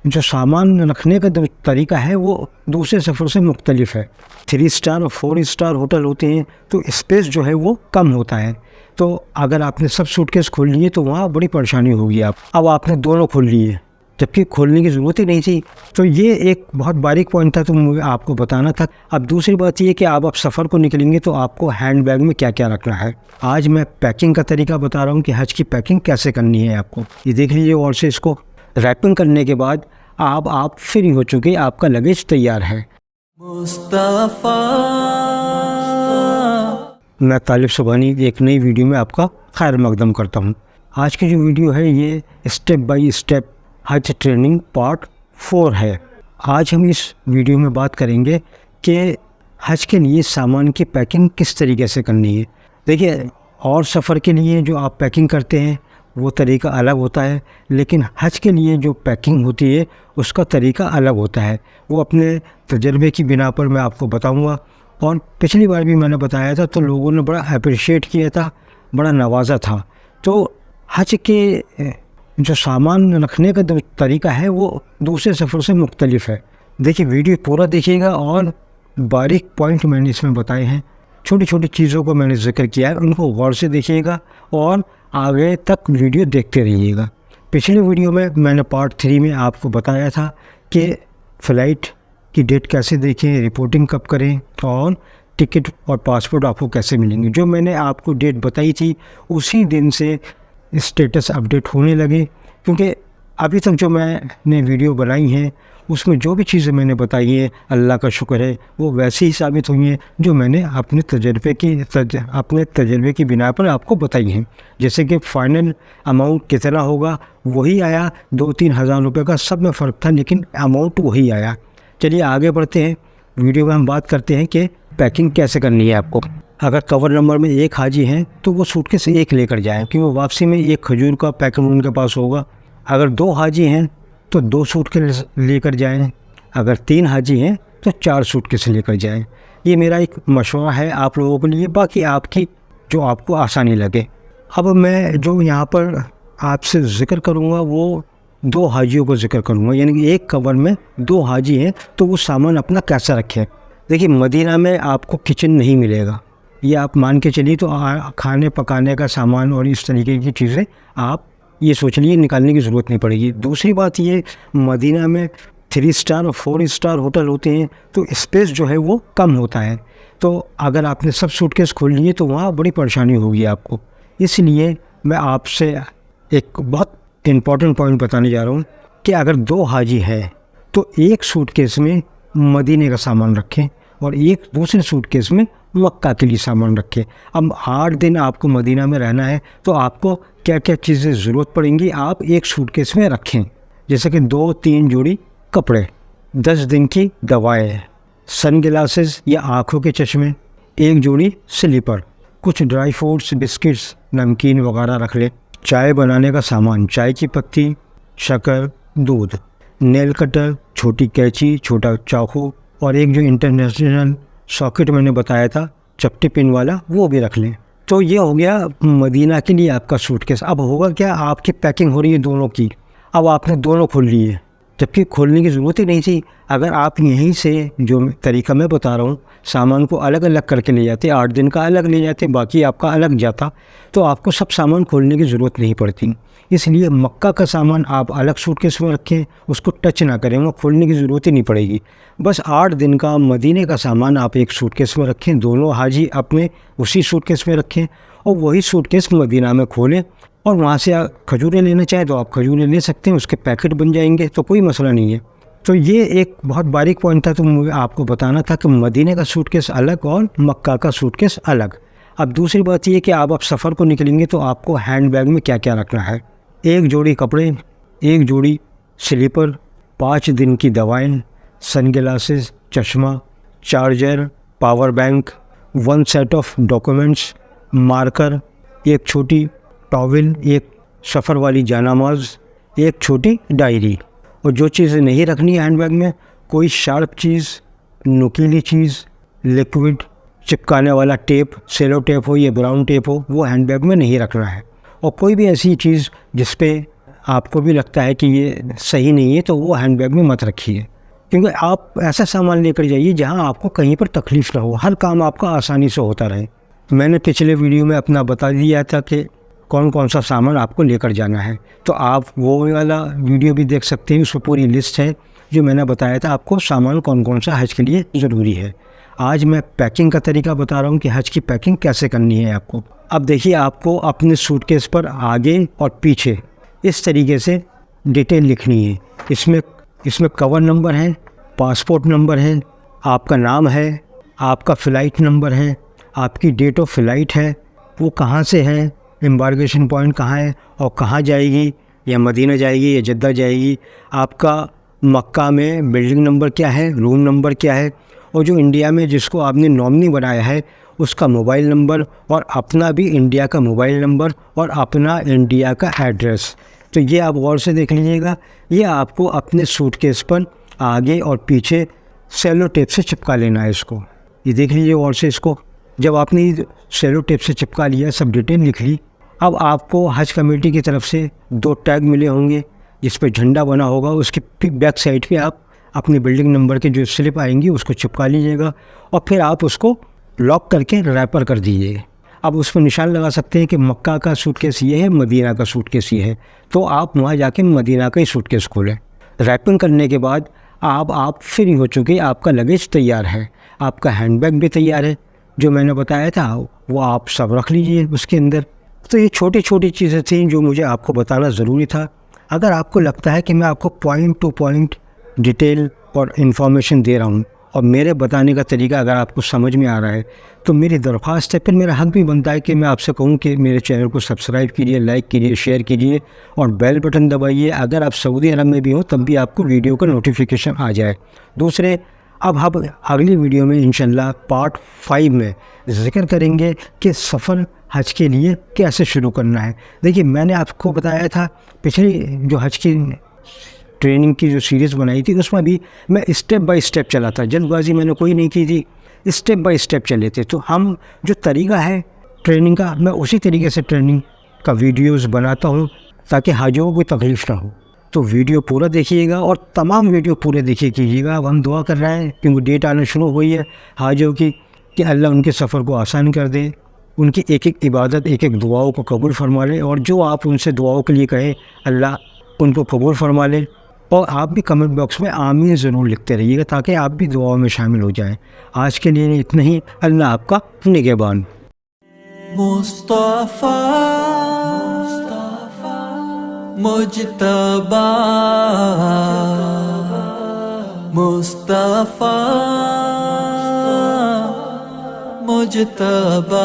जो सामान रखने का जो तरीका है वो दूसरे सफ़र से मुख्तलिफ है। 3 स्टार और 4 स्टार होटल होते हैं तो स्पेस जो है वो कम होता है। तो अगर आपने सब सूटकेस खोल लिए तो वहाँ बड़ी परेशानी होगी। अब आपने दोनों खोल लिए जबकि खोलने की ज़रूरत ही नहीं थी। तो ये एक बहुत बारीक पॉइंट था, तो मुझे आपको बताना था। अब दूसरी बात ये कि आप सफ़र को निकलेंगे तो आपको हैंड बैग में क्या क्या रखना है। आज मैं पैकिंग का तरीका बता रहा हूँ कि हज की पैकिंग कैसे करनी है आपको। ये देख लीजिए। और से इसको रैपिंग करने के बाद आप फ्री हो चुके, आपका लगेज तैयार है। मुस्तफा मैं तालिब सुबहानी एक नई वीडियो में आपका खैर मकदम करता हूँ। आज की जो वीडियो है ये स्टेप बाय स्टेप हज ट्रेनिंग पार्ट 4 है। आज हम इस वीडियो में बात करेंगे कि हज के लिए सामान की पैकिंग किस तरीके से करनी है। देखिए, और सफ़र के लिए जो आप पैकिंग करते हैं वो तरीका अलग होता है, लेकिन हज के लिए जो पैकिंग होती है उसका तरीका अलग होता है। वो अपने तजर्बे की बिना पर मैं आपको बताऊंगा। और पिछली बार भी मैंने बताया था तो लोगों ने बड़ा अप्रिशिएट किया था, बड़ा नवाजा था। तो हज के जो सामान रखने का जो तरीका है वो दूसरे सफ़र से मुख्तलिफ है। देखिए, वीडियो पूरा देखिएगा और बारीक पॉइंट मैंने इसमें बताए हैं। छोटी छोटी चीज़ों को मैंने जिक्र किया है, उनको गौर से देखिएगा और आगे तक वीडियो देखते रहिएगा। पिछले वीडियो में मैंने पार्ट 3 में आपको बताया था कि फ़्लाइट की डेट कैसे देखें, रिपोर्टिंग कब करें और टिकट और पासपोर्ट आपको कैसे मिलेंगे। जो मैंने आपको डेट बताई थी उसी दिन से स्टेटस अपडेट होने लगे, क्योंकि अभी तक जो मैंने वीडियो बनाई हैं उसमें जो भी चीज़ें मैंने बताई हैं अल्लाह का शुक्र है वो वैसे ही साबित हुई हैं जो मैंने अपने तजर्बे की बिना पर आपको बताई हैं। जैसे कि फ़ाइनल अमाउंट कितना होगा वही आया, 2-3 हज़ार रुपये का सब में फ़र्क था, लेकिन अमाउंट वही आया। चलिए आगे बढ़ते हैं। वीडियो में हम बात करते हैं कि पैकिंग कैसे करनी है आपको। अगर कवर नंबर में 1 हाजी हैं तो वो सूटकेस 1 लेकर जाएं, क्योंकि वापसी में 1 खजूर का पैकेट उनके पास होगा। अगर 2 हाजी हैं तो 2 सूटकेस लेकर जाएं। अगर 3 हाजी हैं तो 4 सूटकेस लेकर जाएं। ये मेरा एक मशवरा है आप लोगों के लिए, बाकी आपकी जो आपको आसानी लगे। अब मैं जो यहाँ पर आपसे ज़िक्र करूँगा वो 2 हाजियों को ज़िक्र करूँगा, यानी कि एक कवर में 2 हाजी हैं तो वो सामान अपना कैसा रखें। देखिए, मदीना में आपको किचन नहीं मिलेगा, ये आप मान के चलिए। तो खाने पकाने का सामान और इस तरीके की चीज़ें आप ये सोच लीजिए निकालने की ज़रूरत नहीं पड़ेगी। दूसरी बात ये, मदीना में 3 स्टार और 4 स्टार होटल होते हैं तो स्पेस जो है वो कम होता है। तो अगर आपने सब सूटकेस खोल लिए तो वहाँ बड़ी परेशानी होगी आपको। इसलिए मैं आपसे एक बहुत इम्पॉर्टेंट पॉइंट बताने जा रहा हूँ कि अगर 2 हाजी है तो एक सूटकेस में मदीने का सामान रखें और एक दूसरे सूटकेस में मक्का के लिए सामान रखें। अब 8 दिन आपको मदीना में रहना है तो आपको क्या क्या चीज़ें ज़रूरत पड़ेंगी आप एक सूटकेस में रखें। जैसे कि 2-3 जोड़ी कपड़े, 10 दिन की दवाएं, सन ग्लासेस या आँखों के चश्मे, 1 जोड़ी स्लीपर, कुछ ड्राई फ्रूट्स, बिस्किट्स, नमकीन वगैरह रख लें। चाय बनाने का सामान, चाय की पत्ती, शक्कर, दूध, नेल कटर, छोटी कैंची, छोटा चाकू और एक जो इंटरनेशनल सॉकेट मैंने बताया था चपटी पिन वाला, वो भी रख लें। तो ये हो गया मदीना के लिए आपका सूटकेस। अब होगा क्या, आपकी पैकिंग हो रही है दोनों की। अब आपने दोनों खोल लिए जबकि खोलने की ज़रूरत ही नहीं थी। अगर आप यहीं से जो तरीका मैं बता रहा हूँ सामान को अलग अलग करके ले जाते, 8 दिन का अलग ले जाते, बाकी आपका अलग जाता, तो आपको सब सामान खोलने की ज़रूरत नहीं पड़ती। इसलिए मक्का का सामान आप अलग सूटकेस में रखें, उसको टच ना करें, वो खोलने की ज़रूरत ही नहीं पड़ेगी। बस 8 दिन का मदीने का सामान आप एक सूटकेस में रखें, दोनों हाजी अपने उसी सूटकेस में रखें और वही सूटकेस मदीना में खोलें। और वहाँ से खजूरें लेना चाहें तो आप खजूरें ले सकते हैं, उसके पैकेट बन जाएंगे, तो कोई मसला नहीं है। तो ये एक बहुत बारीक पॉइंट था, तो मुझे आपको बताना था कि मदीने का सूटकेस अलग और मक्का का सूटकेस अलग। अब दूसरी बात ये कि आप सफ़र को निकलेंगे तो आपको हैंड बैग में क्या क्या रखना है। 1 जोड़ी कपड़े, 1 जोड़ी स्लीपर, 5 दिन की दवाएं, सन ग्लासेस, चश्मा, charger, power bank, 1 set of documents, marker, 1 छोटी टॉवल, 1 सफ़र वाली जानामाज, 1 छोटी डायरी। और जो चीज़ें नहीं रखनी हैंड बैग में, कोई शार्प चीज़, नुकीली चीज़, लिक्विड, चिपकाने वाला टेप, सेलो टेप हो या ब्राउन टेप हो, वो हैंड बैग में नहीं रखना है। और कोई भी ऐसी चीज़ जिस पे आपको भी लगता है कि ये सही नहीं है तो वो हैंडबैग में मत रखिए, क्योंकि आप ऐसा सामान लेकर जाइए जहाँ आपको कहीं पर तकलीफ़ ना हो, हर काम आपका आसानी से होता रहे। मैंने पिछले वीडियो में अपना बता दिया था कि कौन कौन सा सामान आपको लेकर जाना है, तो आप वो वाला वीडियो भी देख सकते हैं। उसमें पूरी लिस्ट है जो मैंने बताया था आपको सामान कौन कौन सा हज के लिए ज़रूरी है। आज मैं पैकिंग का तरीका बता रहा हूँ कि हज की पैकिंग कैसे करनी है आपको। अब देखिए, आपको अपने सूटकेस पर आगे और पीछे इस तरीके से डिटेल लिखनी है। इसमें कवर नंबर है, पासपोर्ट नंबर है, आपका नाम है, आपका फ़्लाइट नंबर है, आपकी डेट ऑफ फ़्लाइट है, वो कहाँ से है, एम्बार्केशन पॉइंट कहाँ है और कहाँ जाएगी, या मदीना जाएगी या जद्दा जाएगी, आपका मक्का में बिल्डिंग नंबर क्या है, रूम नंबर क्या है, और जो इंडिया में जिसको आपने नॉमिनी बनाया है उसका मोबाइल नंबर, और अपना भी इंडिया का मोबाइल नंबर और अपना इंडिया का एड्रेस। तो ये आप गौर से देख लीजिएगा। ये आपको अपने सूटकेस पर आगे और पीछे सेलो टेप से चिपका लेना है इसको। ये देख लीजिए गौर से इसको। जब आपने सेलो टेप से चिपका लिया, सब डिटेल लिख ली, अब आपको हज कमेटी की तरफ से 2 टैग मिले होंगे जिस पर झंडा बना होगा। उसके बैक साइड पे आप अपनी बिल्डिंग नंबर के जो स्लिप आएंगी उसको चिपका लीजिएगा, और फिर आप उसको लॉक करके रैपर कर दीजिए। अब उस पर निशान लगा सकते हैं कि मक्का का सूटकेस ये है, मदीना का सूटकेस ये है, तो आप वहाँ जाके मदीना का ही सूटकेस खोलें। रैपिंग करने के बाद आप फ्री हो चुके, आपका लगेज तैयार है, आपका हैंडबैग भी तैयार है। जो मैंने बताया था वो आप सब रख लीजिए उसके अंदर। तो ये छोटी छोटी चीज़ें थी जो मुझे आपको बताना ज़रूरी था। अगर आपको लगता है कि मैं आपको पॉइंट टू पॉइंट डिटेल और इन्फॉर्मेशन दे रहा हूँ और मेरे बताने का तरीका अगर आपको समझ में आ रहा है, तो मेरी दरख्वास्त है, फिर मेरा हक भी बनता है कि मैं आपसे कहूँ कि मेरे चैनल को सब्सक्राइब कीजिए, लाइक कीजिए, शेयर कीजिए और बेल बटन दबाइए। अगर आप सऊदी अरब में भी हो तब भी आपको वीडियो का नोटिफिकेशन आ जाए। दूसरे, अब हम अगली वीडियो में इंशाल्लाह पार्ट 5 में ज़िक्र करेंगे कि सफ़र हज के लिए कैसे शुरू करना है। देखिए, मैंने आपको बताया था पिछली जो हज की ट्रेनिंग की जो सीरीज़ बनाई थी उसमें भी मैं स्टेप बाय स्टेप चला था, जल्दबाजी मैंने कोई नहीं की थी, स्टेप बाय स्टेप चले थे। तो हम जो तरीका है ट्रेनिंग का, मैं उसी तरीके से ट्रेनिंग का वीडियोस बनाता हूँ ताकि हाजियों को कोई तकलीफ़ ना हो। तो वीडियो पूरा देखिएगा और तमाम वीडियो पूरे देखिए कीजिएगा। अब हम दुआ कर रहे हैं क्योंकि डेट आना शुरू हुई है हाजियों की कि अल्लाह उनके सफ़र को आसान कर दे, उनकी एक एक इबादत, एक एक दुआओं को कबूल फरमा ले, और जो आप उनसे दुआओं के लिए कहें अल्लाह उनको कबूल फरमा ले। और आप भी कमेंट बॉक्स में आमीन ज़रूर लिखते रहिएगा ताकि आप भी दुआओं में शामिल हो जाएं। आज के लिए इतना ही। अल्लाह आपका निगहबान। मुस्तफा मुज्तबा मुस्तफा मुज्तबा।